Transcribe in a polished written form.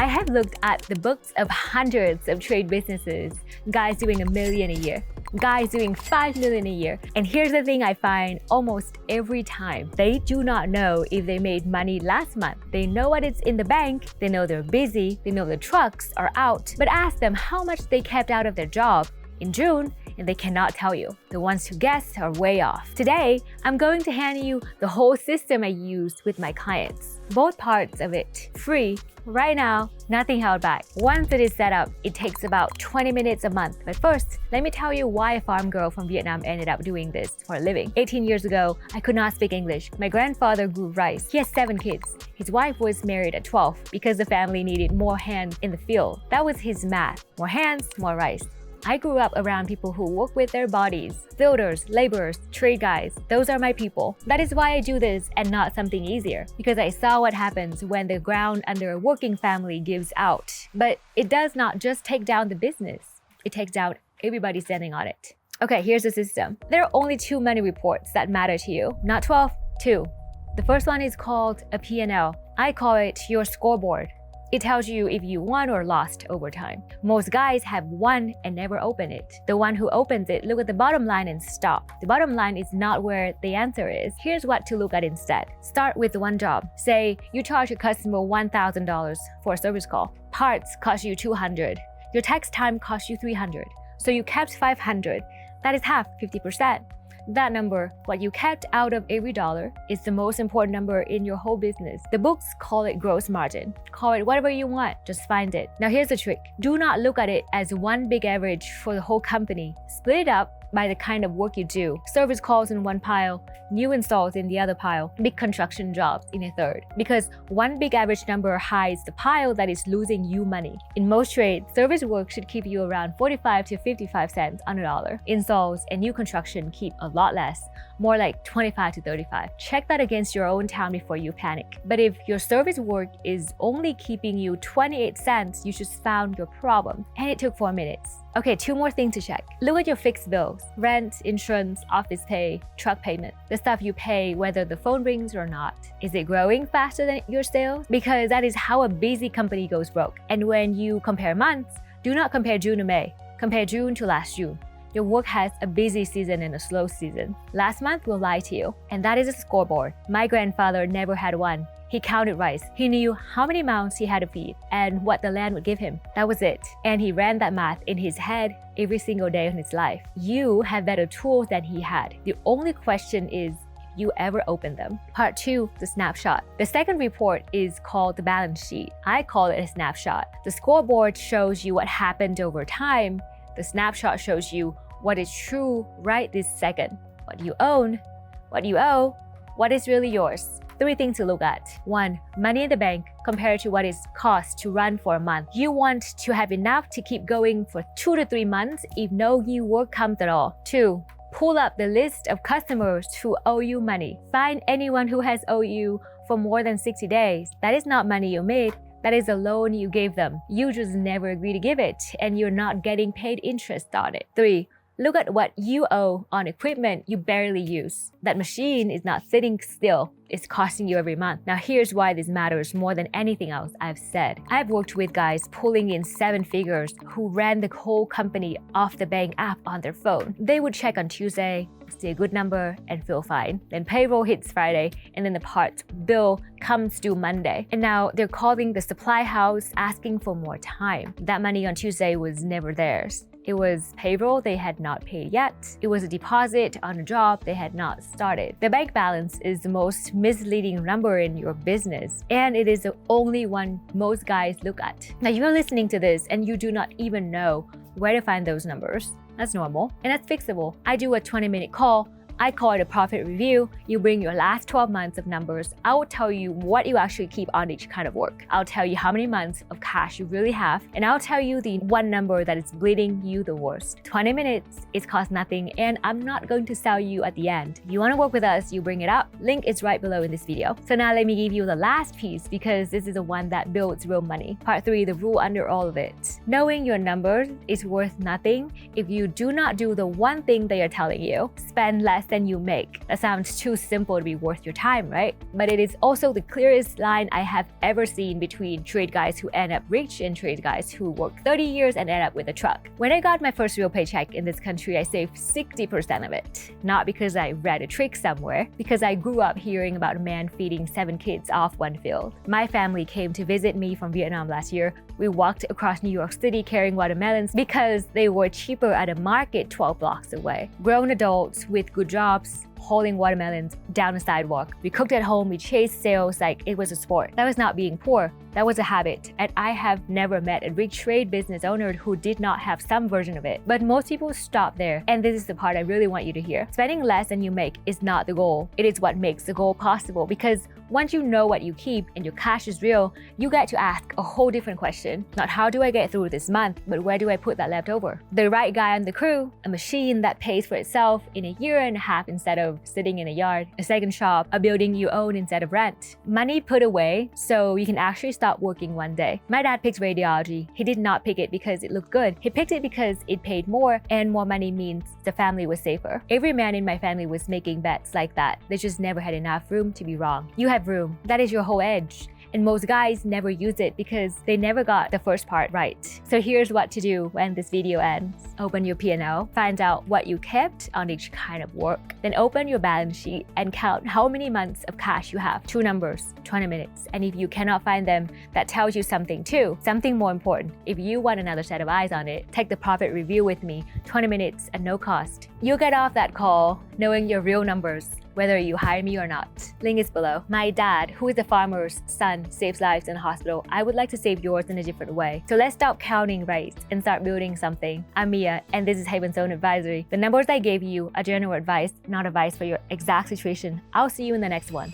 I have looked at the books of hundreds of trade businesses, guys doing $1 million a year, guys doing $5 million a year. And here's the thing I find almost every time. They do not know if they made money last month. They know what is in the bank, they know they're busy, they know the trucks are out, but ask them how much they kept out of their job in June, and they cannot tell you. The ones who guess are way off. Today, I'm going to hand you the whole system I used with my clients. Both parts of it, free, right now, nothing held back. Once it is set up, it takes about 20 minutes a month. But first, let me tell you why a farm girl from Vietnam ended up doing this for a living. 18 years ago, I could not speak English. My grandfather grew rice. He has 7 kids. His wife was married at 12 because the family needed more hands in the field. That was his math. More hands, more rice. I grew up around people who work with their bodies. Builders, laborers, trade guys. Those are my people. That is why I do this and not something easier. Because I saw what happens when the ground under a working family gives out. But it does not just take down the business. It takes down everybody standing on it. Okay, here's the system. There are only 2 money reports that matter to you. Not 12, 2. The first one is called a P&L. I call it your scoreboard. It tells you if you won or lost over time. Most guys have won and never open it. The one who opens it, look at the bottom line and stop. The bottom line is not where the answer is. Here's what to look at instead. Start with one job. Say you charge a customer $1,000 for a service call. Parts cost you $200. Your tax time cost you $300. So you kept $500. That is half, 50%. That number, what you kept out of every dollar, is the most important number in your whole business. The books call it gross margin. Call it whatever you want, just find it. Now here's the trick. Do not look at it as one big average for the whole company. Split it up by the kind of work you do. Service calls in one pile, new installs in the other pile, big construction jobs in a third. Because one big average number hides the pile that is losing you money. In most trades, service work should keep you around 45 to 55 cents on a dollar. Installs and new construction keep a lot less, more like 25 to 35. Check that against your own town before you panic. But if your service work is only keeping you 28 cents, you just found your problem. And it took 4 minutes. Okay, 2 more things to check. Look at your fixed bills. Rent, insurance, office pay, truck payment. The stuff you pay whether the phone rings or not. Is it growing faster than your sales? Because that is how a busy company goes broke. And when you compare months, do not compare June to May. Compare June to last June. Your work has a busy season and a slow season. Last month will lie to you. And that is a scoreboard. My grandfather never had one. He counted rice. He knew how many mouths he had to feed and what the land would give him. That was it. And he ran that math in his head every single day of his life. You have better tools than he had. The only question is, you ever open them? Part 2, the snapshot. The second report is called the balance sheet. I call it a snapshot. The scoreboard shows you what happened over time. The snapshot shows you what is true right this second. What you own, what you owe, what is really yours. 3 things to look at. 1, money in the bank compared to what it costs to run for a month. You want to have enough to keep going for 2 to 3 months if no new work comes at all. 2, pull up the list of customers who owe you money. Find anyone who has owed you for more than 60 days. That is not money you made. That is a loan you gave them. You just never agree to give it, and you're not getting paid interest on it. 3, look at what you owe on equipment you barely use. That machine is not sitting still. It's costing you every month. Now here's why this matters more than anything else I've said. I've worked with guys pulling in 7 figures who ran the whole company off the bank app on their phone. They would check on Tuesday, see a good number, and feel fine. Then payroll hits Friday, and then the parts bill comes due Monday. And now they're calling the supply house asking for more time. That money on Tuesday was never theirs. It was payroll they had not paid yet. It was a deposit on a job they had not started. The bank balance is the most misleading number in your business, and it is the only one most guys look at. Now you're listening to this and you do not even know where to find those numbers. That's normal and that's fixable. I do a 20-minute call. I call it a profit review. You bring your last 12 months of numbers. I will tell you what you actually keep on each kind of work. I'll tell you how many months of cash you really have, and I'll tell you the one number that is bleeding you the worst. 20 minutes, it costs nothing, and I'm not going to sell you at the end. If you want to work with us, you bring it up. Link is right below in this video. So now let me give you the last piece, because this is the one that builds real money. Part 3, the rule under all of it. Knowing your numbers is worth nothing if you do not do the one thing they are telling you. Spend less less than you make. That sounds too simple to be worth your time, right? But it is also the clearest line I have ever seen between trade guys who end up rich and trade guys who work 30 years and end up with a truck. When I got my first real paycheck in this country, I saved 60% of it. Not because I read a trick somewhere, because I grew up hearing about a man feeding 7 kids off one field. My family came to visit me from Vietnam last year. We walked across New York City carrying watermelons because they were cheaper at a market 12 blocks away. Grown adults with good jobs hauling watermelons down the sidewalk. We cooked at home, we chased sales like it was a sport. That was not being poor, that was a habit. And I have never met a rich trade business owner who did not have some version of it. But most people stop there, and this is the part I really want you to hear. Spending less than you make is not the goal. It is what makes the goal possible, because once you know what you keep and your cash is real, you get to ask a whole different question. Not how do I get through this month, but where do I put that leftover? The right guy on the crew, a machine that pays for itself in a year and a half instead of sitting in a yard, a second shop, a building you own instead of rent. Money put away so you can actually stop working one day. My dad picked radiology. He did not pick it because it looked good. He picked it because it paid more, and more money means the family was safer. Every man in my family was making bets like that. They just never had enough room to be wrong. You have room. That is your whole edge. And most guys never use it because they never got the first part right. So here's what to do when this video ends. Open your P&L, find out what you kept on each kind of work. Then open your balance sheet and count how many months of cash you have. 2 numbers, 20 minutes. And if you cannot find them, that tells you something too. Something more important. If you want another set of eyes on it, take the profit review with me, 20 minutes at no cost. You'll get off that call knowing your real numbers, whether you hire me or not. Link is below. My dad, who is a farmer's son, saves lives in a hospital. I would like to save yours in a different way. So let's stop counting rates and start building something. I'm Mia, and this is HavenStone Advisory. The numbers I gave you are general advice, not advice for your exact situation. I'll see you in the next one.